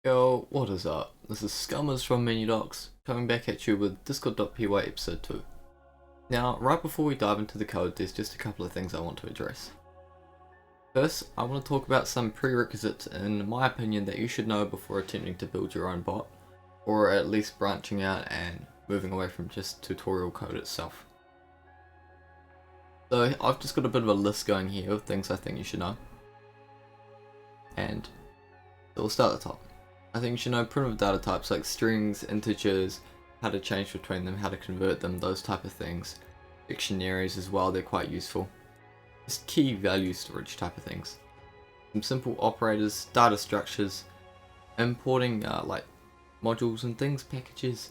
Yo, what is up? This is Scummers from MenuDocs, coming back at you with Discord.py episode 2. Now, right before we dive into the code, there's just a couple of things I want to address. First, I want to talk about some prerequisites in my opinion that you should know before attempting to build your own bot, or at least branching out and moving away from just tutorial code itself. So I've just got a bit of a list going here of things I think you should know. And so we'll start at the top. I think you should know primitive data types like strings, integers, how to change between them, how to convert them, those type of things. Dictionaries as well, they're quite useful. Just key value storage type of things. Some simple operators, data structures, importing like modules and things, packages,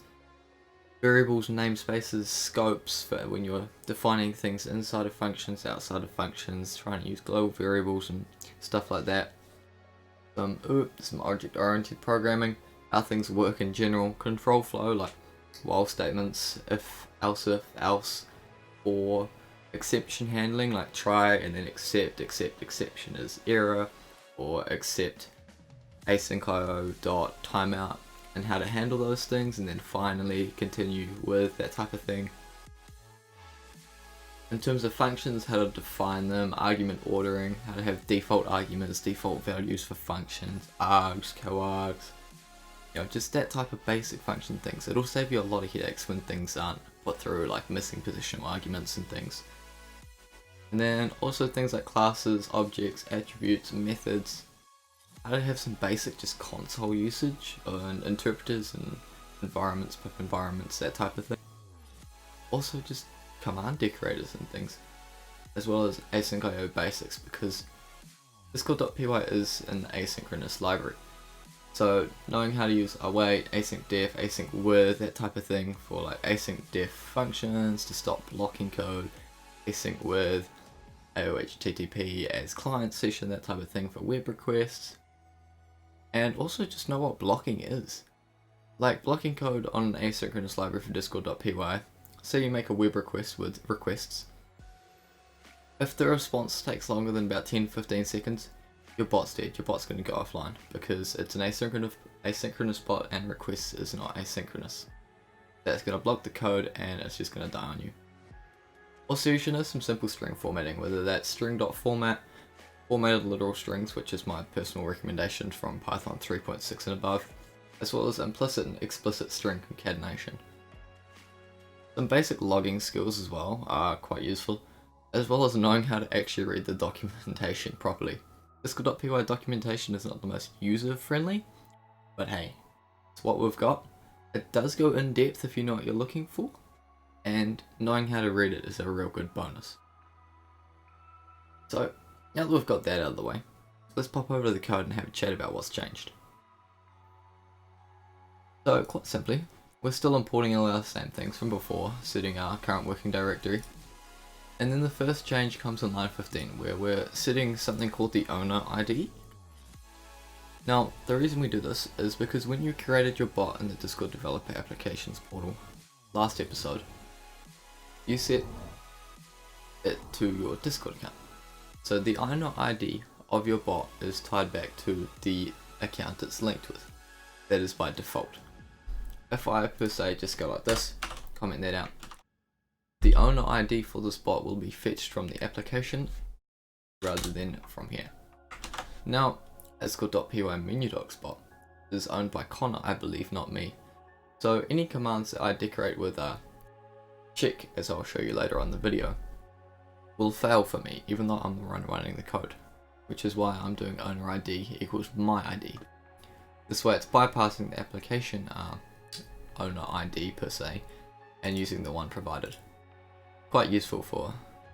variables, namespaces, scopes for when you're defining things inside of functions, outside of functions, trying to use global variables and stuff like that. Some object-oriented programming, how things work in general, control flow like while statements, if, else, or exception handling like try and then accept exception is error, or accept async.io dot timeout, and how to handle those things, and then finally continue with that type of thing. In terms of functions, how to define them, argument ordering, how to have default arguments, default values for functions, args, coargs, just that type of basic function things. It'll save you a lot of headaches when things aren't put through, like missing positional arguments and things. And then also things like classes, objects, attributes, methods, how to have some basic just console usage and interpreters and environments, pip environments, that type of thing. Also just command decorators and things, as well as async.io basics, because Discord.py is an asynchronous library. So knowing how to use await, async def, async with, that type of thing for like async def functions to stop blocking code, async with, AOHTTP as client session, that type of thing for web requests. And also just know what blocking is. Like blocking code on an asynchronous library for Discord.py. Say you make a web request with requests. If the response takes longer than about 10-15 seconds, your bot's dead. Your bot's going to go offline because it's an asynchronous bot and requests is not asynchronous. That's going to block the code and it's just going to die on you. Also, you should know some simple string formatting, whether that's string.format, formatted literal strings, which is my personal recommendation from Python 3.6 and above, as well as implicit and explicit string concatenation. Some basic logging skills as well are quite useful, as well as knowing how to actually read the documentation properly. Discord.py documentation is not the most user friendly, but hey, it's what we've got. It does go in depth if you know what you're looking for, and knowing how to read it is a real good bonus. So, now that we've got that out of the way, let's pop over to the code and have a chat about what's changed. So, quite simply, we're still importing all our same things from before, setting our current working directory. And then the first change comes on line 15, where we're setting something called the owner ID. Now, the reason we do this is because when you created your bot in the Discord Developer Applications portal, last episode, you set it to your Discord account. So the owner ID of your bot is tied back to the account it's linked with. That is by default. If I per se just go like this, comment that out, the owner ID for this bot will be fetched from the application rather than from here. Now, Discord.py MenuDocs bot is owned by Connor, I believe, not me. So any commands that I decorate with a check, as I'll show you later on the video, will fail for me, even though I'm the one running the code, which is why I'm doing owner ID equals my ID. This way it's bypassing the application owner ID per se, and using the one provided. Quite useful for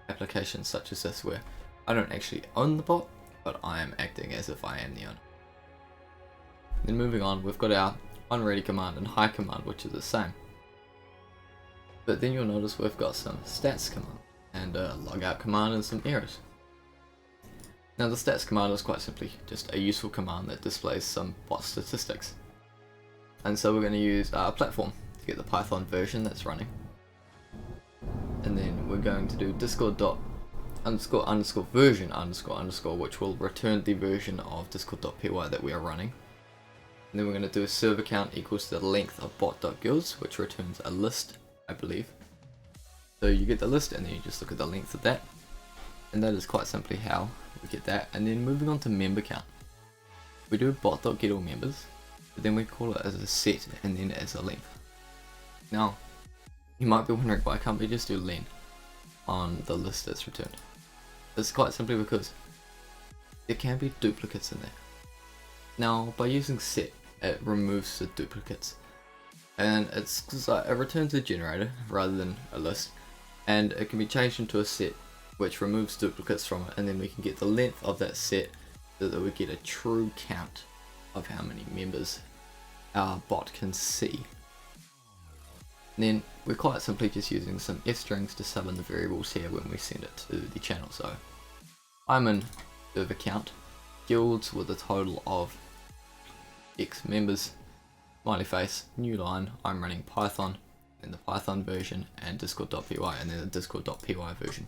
applications such as this where I don't actually own the bot, but I am acting as if I am the owner. Then moving on, we've got our onReady command and hi command, which is the same. But then you'll notice we've got some stats command and a logout command and some errors. Now the stats command is quite simply just a useful command that displays some bot statistics. And so we're going to use platform to get the Python version that's running. And then we're going to do discord._version__, which will return the version of discord.py that we are running. And then we're going to do a server count equals to the length of bot.guilds, which returns a list, I believe. So you get the list and then you just look at the length of that. And that is quite simply how we get that. And then moving on to member count. We do bot.getAllMembers, but then we call it as a set and then as a length. Now, you might be wondering, why can't we just do len on the list that's returned? It's quite simply because there can be duplicates in there. Now, by using set, it removes the duplicates, and it returns a generator rather than a list, and it can be changed into a set which removes duplicates from it, and then we can get the length of that set so that we get a true count of how many members our bot can see. And then we're quite simply just using some f strings to sub in the variables here when we send it to the channel. So I'm in server count, guilds with a total of X members, smiley face, new line, I'm running Python, and the Python version, and discord.py, and then the discord.py version.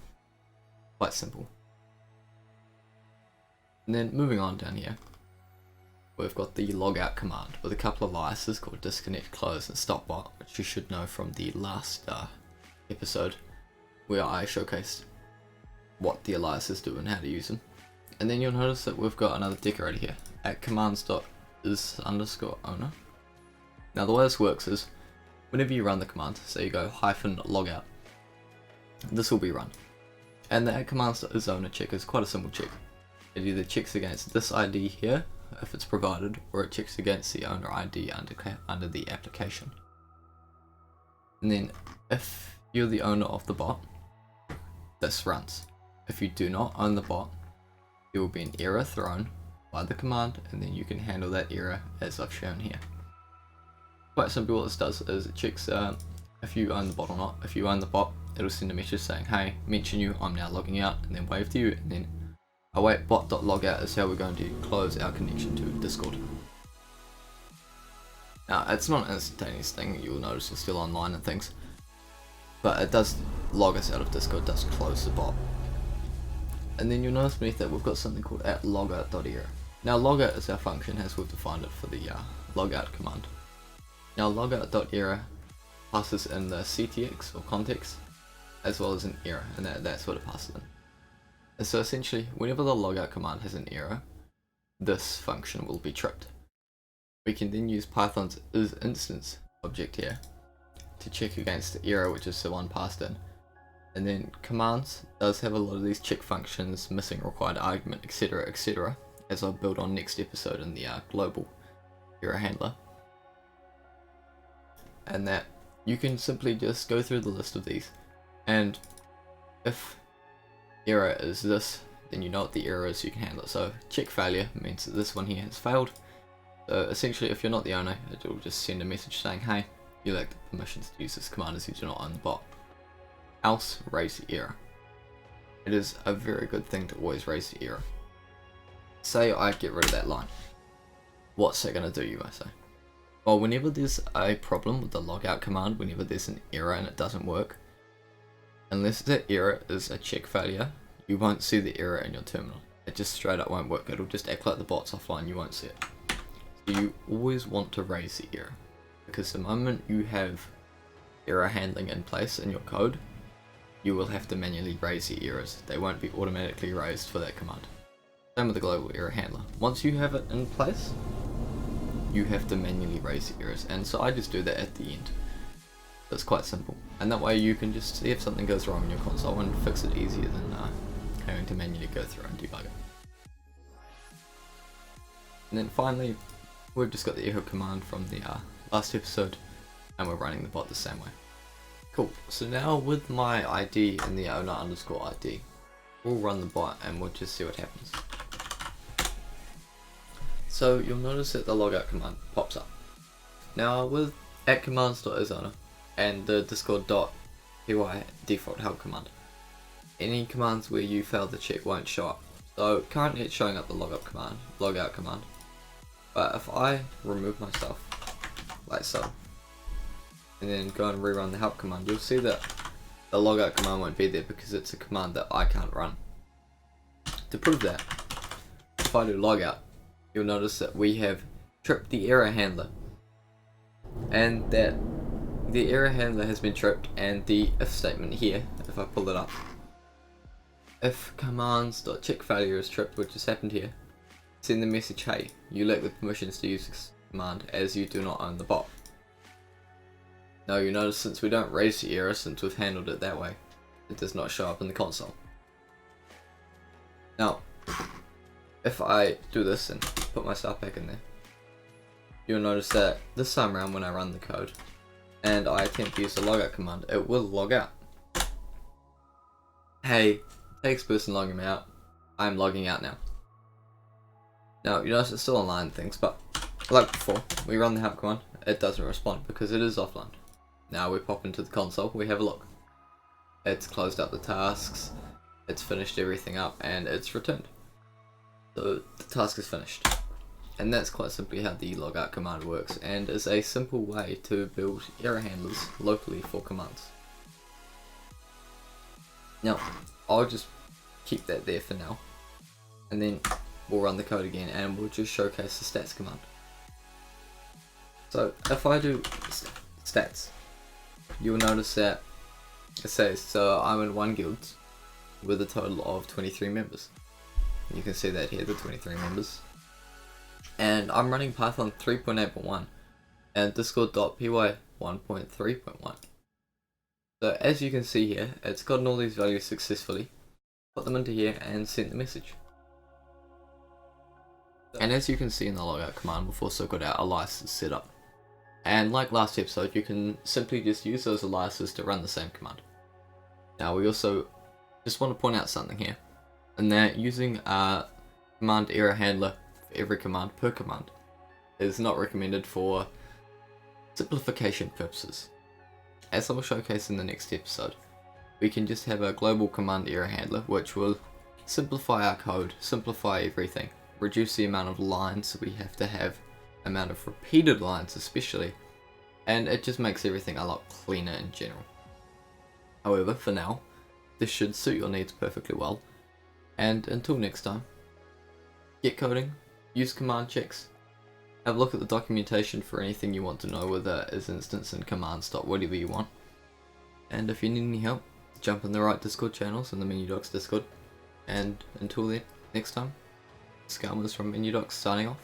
Quite simple. And then moving on down here, we've got the logout command with a couple of aliases called disconnect, close, and stop bot, which you should know from the last episode where I showcased what the aliases do and how to use them. And then you'll notice that we've got another decorator here at commands.is_owner. Now the way this works is, whenever you run the command, so you go -logout, this will be run. And the at commands.is_owner check is quite a simple check. It either checks against this ID here, if it's provided, or it checks against the owner ID under the application. And then if you're the owner of the bot, this runs. If you do not own the bot, there will be an error thrown by the command, and then you can handle that error as I've shown here. Quite simply, what this does is it checks if you own the bot or not. If you own the bot, it'll send a message saying, hey, mention you, I'm now logging out, and then wave to you, and then await bot.logout is how we're going to close our connection to Discord. Now, it's not an instantaneous thing, you'll notice you're still online and things, but it does log us out of Discord, does close the bot. And then you'll notice beneath that we've got something called @logout.error. Now logout is our function as we've defined it for the logout command. Now logout.error passes in the CTX or context as well as an error, and that's what it passes in. And so essentially, whenever the logout command has an error, this function will be tripped. We can then use Python's isInstance object here to check against the error, which is the one passed in. And then commands does have a lot of these check functions, missing required argument, etc, as I'll build on next episode in the global error handler. And that you can simply just go through the list of these, and if error is this, then you know what the error is, so you can handle it. So check failure means that this one here has failed. So essentially, if you're not the owner, it will just send a message saying, hey, you lack the permissions to use this command as you do not own the bot. Else, raise the error. It is a very good thing to always raise the error. Say I get rid of that line. What's that going to do, you might say? Well, whenever there's a problem with the logout command, whenever there's an error and it doesn't work, unless that error is a check failure, you won't see the error in your terminal. It just straight up won't work. It'll just act like the bot's offline, you won't see it. So you always want to raise the error, because the moment you have error handling in place in your code, you will have to manually raise the errors. They won't be automatically raised for that command. Same with the global error handler. Once you have it in place, you have to manually raise the errors, and so I just do that at the end. So it's quite simple, and that way you can just see if something goes wrong in your console and fix it easier than having to manually go through and debug it. And then finally, we've just got the echo command from the last episode, and we're running the bot the same way. Cool, so now with my ID and the owner_ID, we'll run the bot and we'll just see what happens. So you'll notice that the logout command pops up. Now with @commands.isOwner and the discord.py default help command, any commands where you fail the check won't show up. So currently it's showing up the logout command, but if I remove myself like so, and then go and rerun the help command, you'll see that the logout command won't be there because it's a command that I can't run. To prove that, if I do logout, you'll notice that we have trip the error handler, and that the error handler has been tripped, and the if statement here, if I pull it up, if commands.check failure is tripped, which has happened here, send the message, hey, you lack the permissions to use this command as you do not own the bot. Now you notice since we don't raise the error, since we've handled it that way, it does not show up in the console. Now, if I do this and put my stuff back in there, you'll notice that this time around when I run the code and I attempt to use the logout command, it will log out. Hey, takes person logging me out, I'm logging out now. Now you notice it's still online things, but like before, we run the help command, it doesn't respond because it is offline. Now we pop into the console, we have a look. It's closed up the tasks, it's finished everything up, and it's returned. So the task is finished. And that's quite simply how the logout command works, and is a simple way to build error handlers locally for commands. Now, I'll just keep that there for now, and then we'll run the code again and we'll just showcase the stats command. So if I do stats, you'll notice that it says, so I'm in one guild with a total of 23 members. You can see that here, the 23 members. And I'm running Python 3.8.1 and Discord.py 1.3.1. So as you can see here, it's gotten all these values successfully, put them into here and sent the message. And as you can see in the logout command, we've also got our aliases set up. And like last episode, you can simply just use those aliases to run the same command. Now we also just want to point out something here, and that using a command error handler for every command per command is not recommended for simplification purposes. As I will showcase in the next episode, we can just have a global command error handler which will simplify our code, simplify everything, reduce the amount of lines we have to have, amount of repeated lines especially, and it just makes everything a lot cleaner in general. However, for now, this should suit your needs perfectly well, and until next time, get coding, use command checks, have a look at the documentation for anything you want to know, whether it is instance and commands. Whatever you want, and if you need any help, jump in the right Discord channels in the MenuDocs Discord, and until then, next time, Scarmers from MenuDocs signing off.